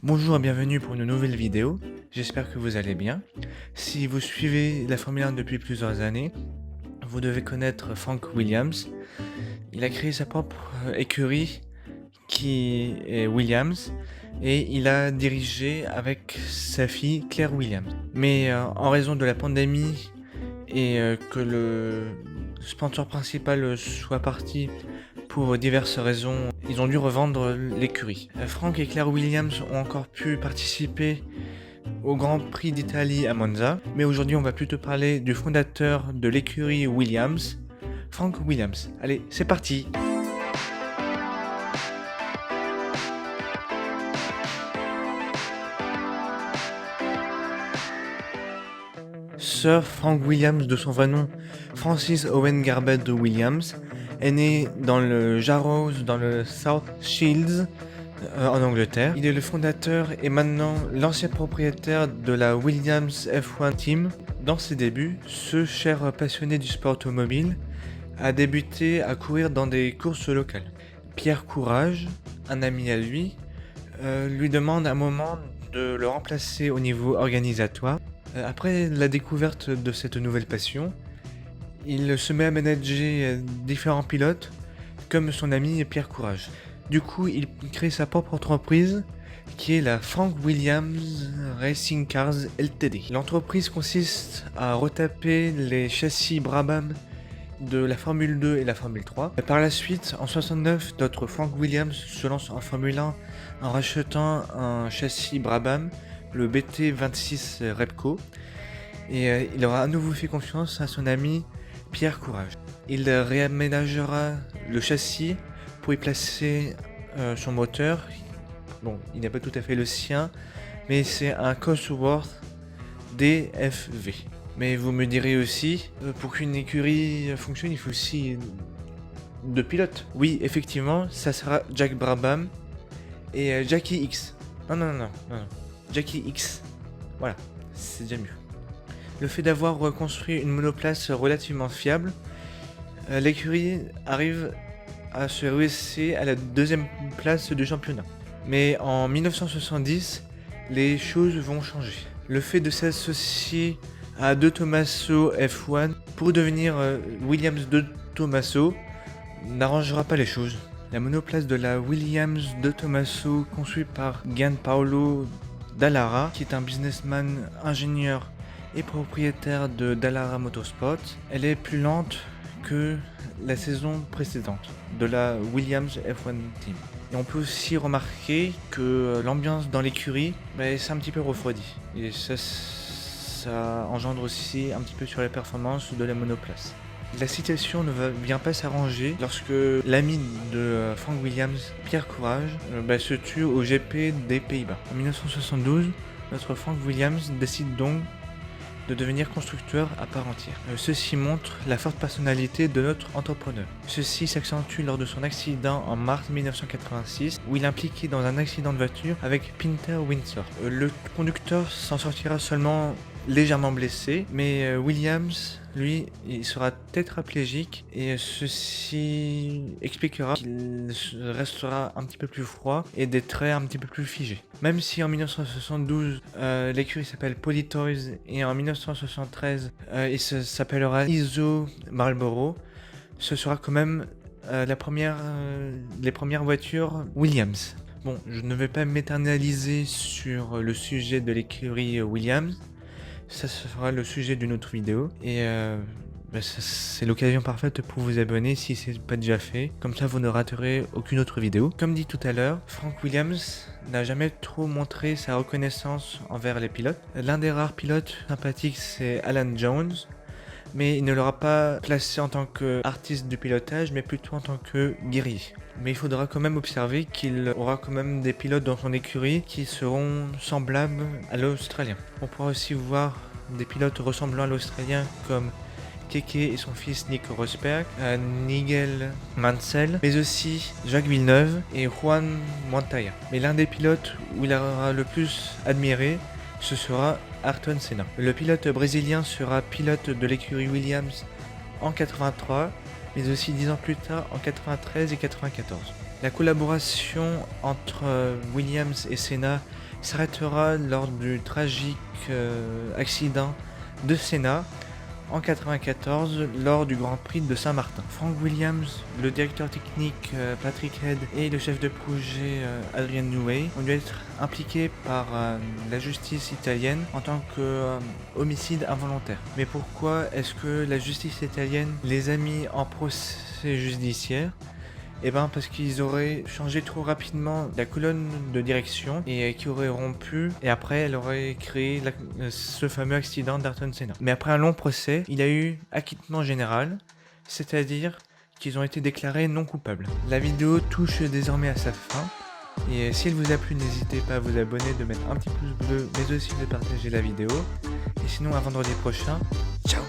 Bonjour et bienvenue pour une nouvelle vidéo, j'espère que vous allez bien. Si vous suivez la Formule 1 depuis plusieurs années, vous devez connaître Frank Williams. Il a créé sa propre écurie qui est Williams et il a dirigé avec sa fille Claire Williams. Mais en raison de la pandémie et que le sponsor principal soit parti pour diverses raisons, ils ont dû revendre l'écurie. Frank et Claire Williams ont encore pu participer au Grand Prix d'Italie à Monza, mais aujourd'hui on va plutôt parler du fondateur de l'écurie Williams, Frank Williams. Allez, c'est parti! Sir Frank Williams, de son vrai nom Francis Owen Garbett Williams, est né dans le Jarrow, dans le South Shields, en Angleterre. Il est le fondateur et maintenant l'ancien propriétaire de la Williams F1 Team. Dans ses débuts, ce cher passionné du sport automobile a débuté à courir dans des courses locales. Pierre Courage, un ami à lui, lui demande un moment de le remplacer au niveau organisatoire. Après la découverte de cette nouvelle passion, il se met à manager différents pilotes, comme son ami Pierre Courage. Du coup, il crée sa propre entreprise, qui est la Frank Williams Racing Cars Ltd. L'entreprise consiste à retaper les châssis Brabham de la Formule 2 et la Formule 3. Et par la suite, en 69, notre Frank Williams se lance en Formule 1 en rachetant un châssis Brabham, le BT26 Repco, et il aura à nouveau fait confiance à son ami Pierre Courage. Il réaménagera le châssis pour y placer son moteur. Bon, il n'est pas tout à fait le sien, mais c'est un Cosworth DFV. Mais vous me direz aussi, pour qu'une écurie fonctionne, il faut aussi deux pilotes. Oui, effectivement, ça sera Jack Brabham et Jackie X. Non. Jackie X. Voilà, c'est déjà mieux. Le fait d'avoir construit une monoplace relativement fiable, l'écurie arrive à se rehausser à la deuxième place du championnat. Mais en 1970, les choses vont changer. Le fait de s'associer à De Tomaso F1 pour devenir Williams De Tomaso n'arrangera pas les choses. La monoplace de la Williams De Tomaso, conçue par Gianpaolo Dallara, qui est un businessman, ingénieur et propriétaire de Dallara Motorsport, elle est plus lente que la saison précédente de la Williams F1 Team. Et on peut aussi remarquer que l'ambiance dans l'écurie, c'est un petit peu refroidi. Et ça engendre aussi un petit peu sur les performances de la monoplace. La situation ne vient pas s'arranger lorsque l'ami de Frank Williams, Pierre Courage, se tue au GP des Pays-Bas. En 1972, notre Frank Williams décide donc de devenir constructeur à part entière. Ceci montre la forte personnalité de notre entrepreneur. Ceci s'accentue lors de son accident en mars 1986, où il est impliqué dans un accident de voiture avec Peter Windsor. Le conducteur s'en sortira seulement légèrement blessé, mais Williams, lui, il sera tétraplégique et ceci expliquera qu'il restera un petit peu plus froid et des traits un petit peu plus figés. Même si en 1972, l'écurie s'appelle Polytoys et en 1973, il s'appellera Iso Marlboro, ce sera quand même les premières voitures Williams. Bon, je ne vais pas m'éternaliser sur le sujet de l'écurie Williams. Ça sera le sujet d'une autre vidéo et c'est l'occasion parfaite pour vous abonner si ce n'est pas déjà fait, comme ça vous ne raterez aucune autre vidéo. Comme dit tout à l'heure, Frank Williams n'a jamais trop montré sa reconnaissance envers les pilotes. L'un des rares pilotes sympathiques, c'est Alan Jones, mais il ne l'aura pas placé en tant qu'artiste du pilotage, mais plutôt en tant que guerrier. Mais il faudra quand même observer qu'il aura quand même des pilotes dans son écurie qui seront semblables à l'Australien. On pourra aussi voir des pilotes ressemblant à l'Australien comme Keke et son fils Nick Rosberg, Nigel Mansell, mais aussi Jacques Villeneuve et Juan Montoya. Mais l'un des pilotes où il aura le plus admiré, ce sera Ayrton Senna. Le pilote brésilien sera pilote de l'écurie Williams en 83, mais aussi 10 ans plus tard en 93 et 94. La collaboration entre Williams et Senna s'arrêtera lors du tragique accident de Senna en 1994 lors du Grand Prix de Saint-Martin. Frank Williams, le directeur technique Patrick Head et le chef de projet Adrian Newey ont dû être impliqués par la justice italienne en tant que homicide involontaire. Mais pourquoi est-ce que la justice italienne les a mis en procès judiciaire ? Eh ben parce qu'ils auraient changé trop rapidement la colonne de direction et qui aurait rompu et après elle aurait créé ce fameux accident d'Ayrton Senna. Mais après un long procès, il y a eu acquittement général, c'est-à-dire qu'ils ont été déclarés non coupables. La vidéo touche désormais à sa fin et si elle vous a plu, n'hésitez pas à vous abonner, de mettre un petit pouce bleu mais aussi de partager la vidéo. Et sinon à vendredi prochain, ciao.